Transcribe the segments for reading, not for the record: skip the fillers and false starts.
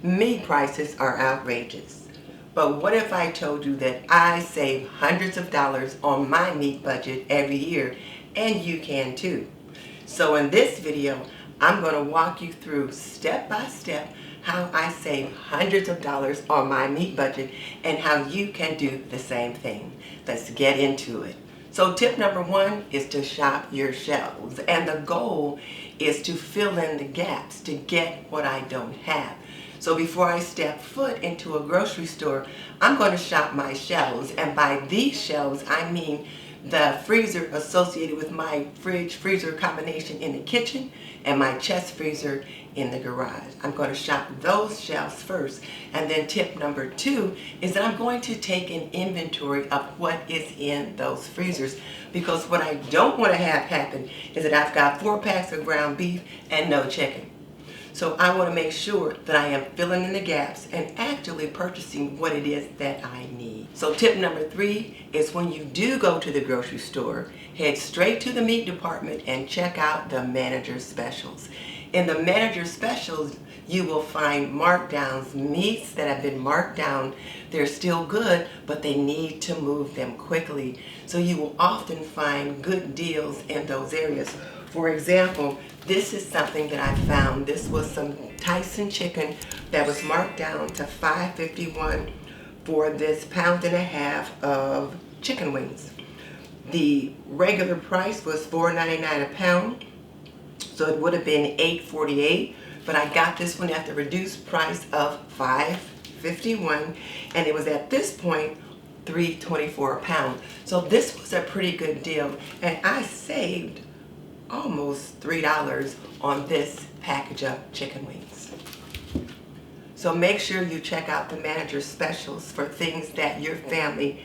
Meat prices are outrageous. But what if I told you that I save hundreds of dollars on my meat budget every year, and you can too? So in this video, I'm going to walk you through step by step how I save hundreds of dollars on my meat budget and how you can do the same thing. Let's get into it. So tip number one is to shop your shelves, and the goal is to fill in the gaps to get what I don't have. So before I step foot into a grocery store, I'm going to shop my shelves, and by these shelves I mean the freezer associated with my fridge-freezer combination in the kitchen and my chest freezer in the garage. I'm going to shop those shelves first. And then tip number two is that I'm going to take an inventory of what is in those freezers, because what I don't want to have happen is that I've got 4 packs of ground beef and no chicken. So I want to make sure that I am filling in the gaps and actually purchasing what it is that I need. So tip number three is when you do go to the grocery store, head straight to the meat department and check out the manager specials. In the manager specials, you will find markdowns, meats that have been marked down. They're still good, but they need to move them quickly. So you will often find good deals in those areas. For example, this is something that I found. This was some Tyson chicken that was marked down to $5.51 for this 1.5 pounds of chicken wings. The regular price was $4.99 a pound, so it would have been $8.48, but I got this one at the reduced price of $5.51, and it was at this point $3.24 a pound. So this was a pretty good deal, and I saved almost $3 on this package of chicken wings. So make sure you check out the manager specials for things that your family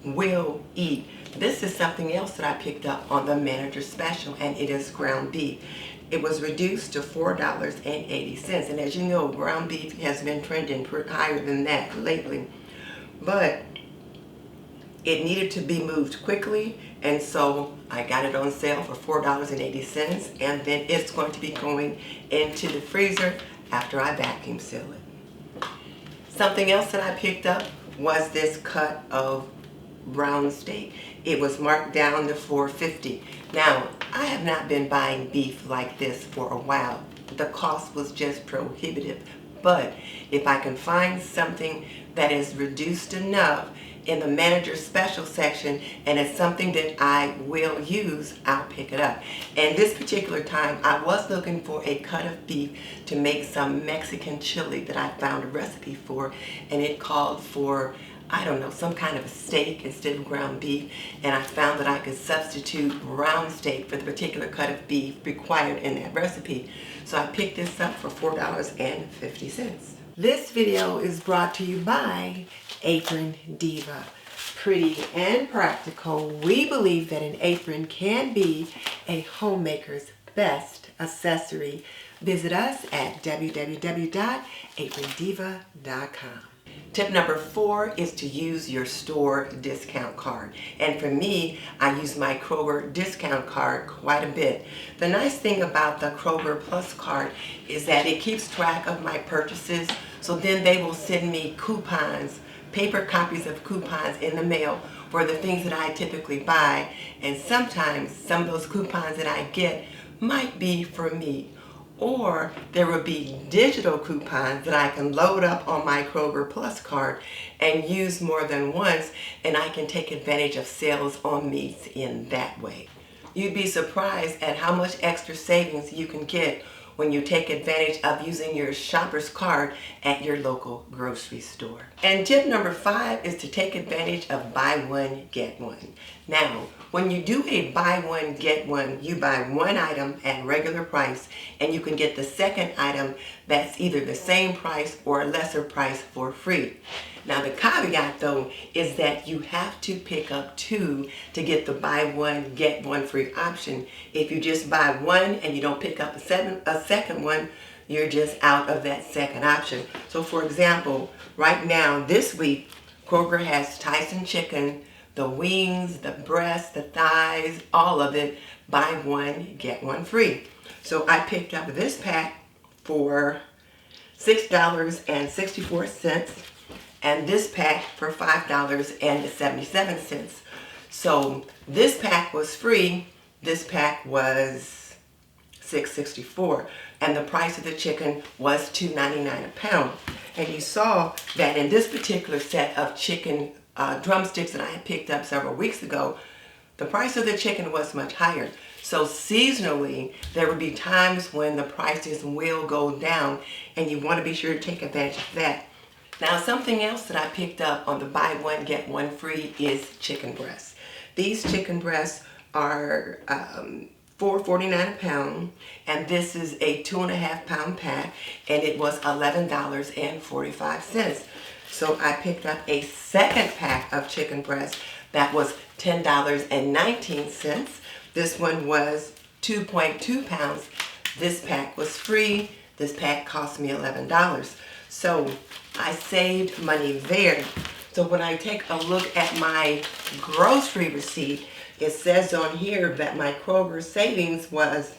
will eat. This is something else that I picked up on the manager special, and it is ground beef. It was reduced to $4.80, and as you know, ground beef has been trending higher than that lately. But it needed to be moved quickly, and so I got it on sale for $4.80, and then it's going to be going into the freezer after I vacuum seal it. Something else that I picked up was this cut of brown steak. It was marked down to $4.50. Now, I have not been buying beef like this for a while. The cost was just prohibitive. But if I can find something that is reduced enough in the manager special section, and it's something that I will use, I'll pick it up. And this particular time, I was looking for a cut of beef to make some Mexican chili that I found a recipe for, and it called for, I don't know, some kind of a steak instead of ground beef, and I found that I could substitute round steak for the particular cut of beef required in that recipe. So I picked this up for $4.50. This video is brought to you by Apron Diva. Pretty and practical, we believe that an apron can be a homemaker's best accessory. Visit us at www.aprondiva.com. Tip number 4 is to use your store discount card. And for me, I use my Kroger discount card quite a bit. The nice thing about the Kroger Plus card is that it keeps track of my purchases, so then they will send me coupons, paper copies of coupons in the mail for the things that I typically buy. And sometimes some of those coupons that I get might be for me, or there will be digital coupons that I can load up on my Kroger Plus card and use more than once, and I can take advantage of sales on meats in that way. You'd be surprised at how much extra savings you can get when you take advantage of using your shopper's card at your local grocery store. And tip number 5 is to take advantage of buy one, get one. Now, when you do a buy one, get one, you buy one item at regular price, and you can get the second item that's either the same price or a lesser price for free. Now the caveat though is that you have to pick up 2 to get the buy one, get one free option. If you just buy one and you don't pick up a second one, you're just out of that second option. So for example, right now this week, Kroger has Tyson chicken, the wings, the breasts, the thighs, all of it, buy one, get one free. So I picked up this pack for $6.64, and this pack for $5.77. So this pack was free. This pack was $6.64, and the price of the chicken was $2.99 a pound. And you saw that in this particular set of chicken drumsticks that I had picked up several weeks ago, the price of the chicken was much higher. So seasonally, there will be times when the prices will go down, and you want to be sure to take advantage of that. Now, something else that I picked up on the buy one, get one free is chicken breasts. These chicken breasts are $4.49 a pound, and this is a 2.5 pound pack, and it was $11.45. So I picked up a second pack of chicken breasts that was $10.19. This one was 2.2 pounds. This pack was free. This pack cost me $11. So I saved money there. So when I take a look at my grocery receipt, it says on here that my Kroger savings was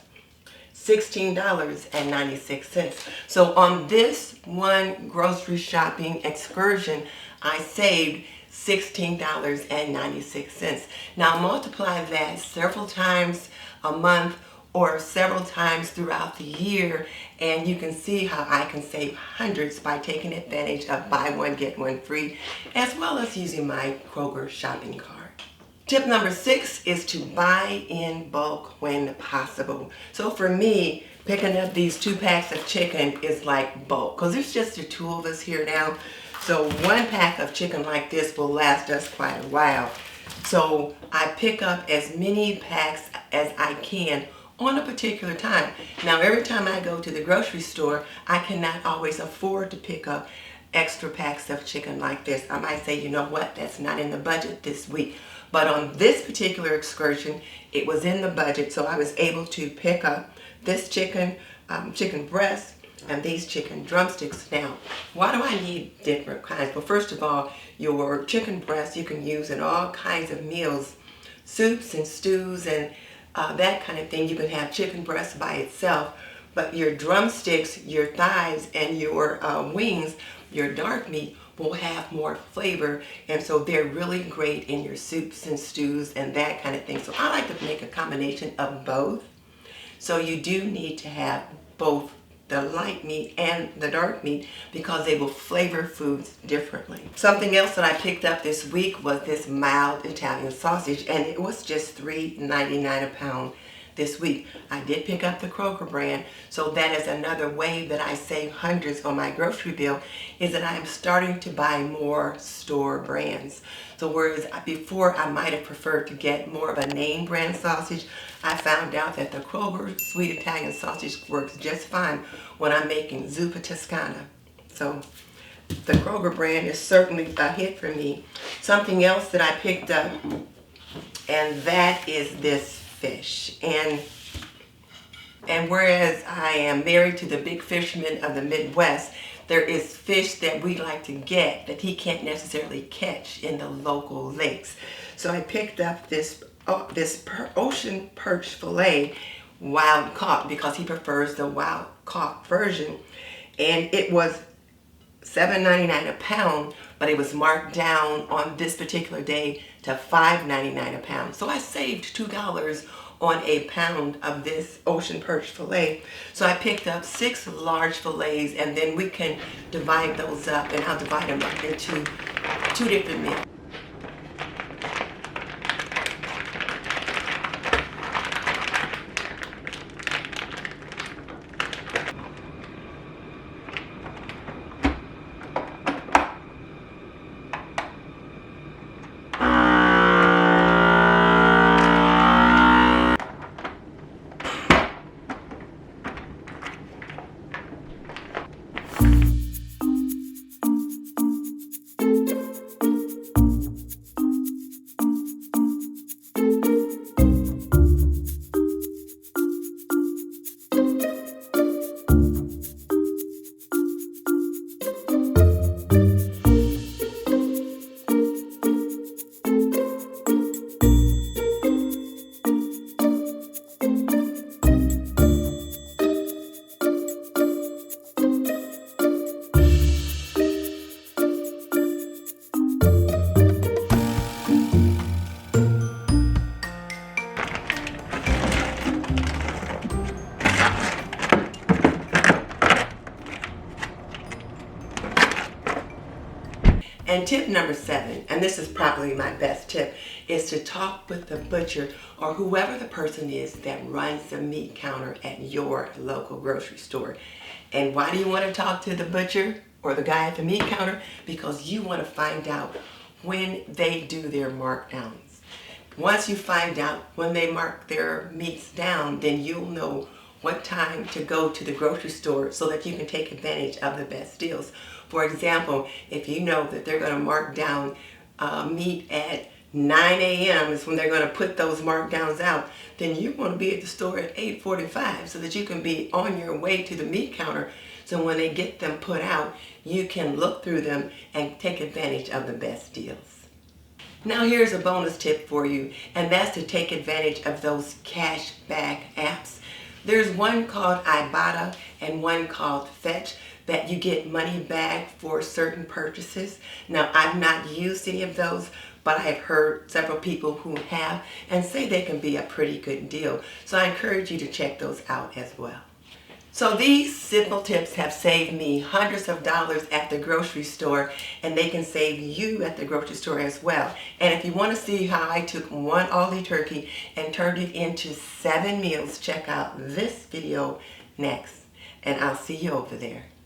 $16.96. So on this one grocery shopping excursion, I saved $16.96. Now multiply that several times a month or several times throughout the year, and you can see how I can save hundreds by taking advantage of buy one, get one free, as well as using my Kroger shopping cart. Tip number 6 is to buy in bulk when possible. So for me, picking up these 2 packs of chicken is like bulk, because there's just the 2 of us here now. So 1 pack of chicken like this will last us quite a while. So I pick up as many packs as I can on a particular time. Now, every time I go to the grocery store, I cannot always afford to pick up extra packs of chicken like this. I might say, you know what, that's not in the budget this week. But on this particular excursion, it was in the budget, so I was able to pick up this chicken breast, and these chicken drumsticks. Now, why do I need different kinds? Well, first of all, your chicken breast you can use in all kinds of meals, soups and stews and that kind of thing. You can have chicken breast by itself, but your drumsticks, your thighs, and your wings, your dark meat, will have more flavor, and so they're really great in your soups and stews and that kind of thing. So I like to make a combination of both. So you do need to have both the light meat and the dark meat because they will flavor foods differently. Something else that I picked up this week was this mild Italian sausage, and it was just $3.99 a pound this week. I did pick up the Kroger brand, so that is another way that I save hundreds on my grocery bill, is that I am starting to buy more store brands. So whereas before I might have preferred to get more of a name brand sausage, I found out that the Kroger sweet Italian sausage works just fine when I'm making zuppa Toscana. So the Kroger brand is certainly a hit for me. Something else that I picked up, and that is this fish. And whereas I am married to the big fisherman of the Midwest, there is fish that we like to get that he can't necessarily catch in the local lakes. So I picked up this ocean perch fillet, wild caught, because he prefers the wild caught version, and it was $7.99 a pound, but it was marked down on this particular day to $5.99 a pound. So I saved $2 on a pound of this ocean perch fillet. So I picked up 6 large fillets, and then we can divide those up, and I'll divide them up into 2 different meals. And tip number 7, and this is probably my best tip, is to talk with the butcher or whoever the person is that runs the meat counter at your local grocery store. And why do you want to talk to the butcher or the guy at the meat counter? Because you want to find out when they do their markdowns. Once you find out when they mark their meats down, then you'll know what time to go to the grocery store so that you can take advantage of the best deals. For example, if you know that they're going to mark down meat at 9 a.m. is when they're going to put those markdowns out, then you want to be at the store at 8:45 so that you can be on your way to the meat counter. So when they get them put out, you can look through them and take advantage of the best deals. Now here's a bonus tip for you, and that's to take advantage of those cash back apps. There's one called Ibotta and one called Fetch that you get money back for certain purchases. Now, I've not used any of those, but I've heard several people who have and say they can be a pretty good deal. So I encourage you to check those out as well. So these simple tips have saved me hundreds of dollars at the grocery store, and they can save you at the grocery store as well. And if you want to see how I took one Aldi turkey and turned it into 7 meals, check out this video next. And I'll see you over there.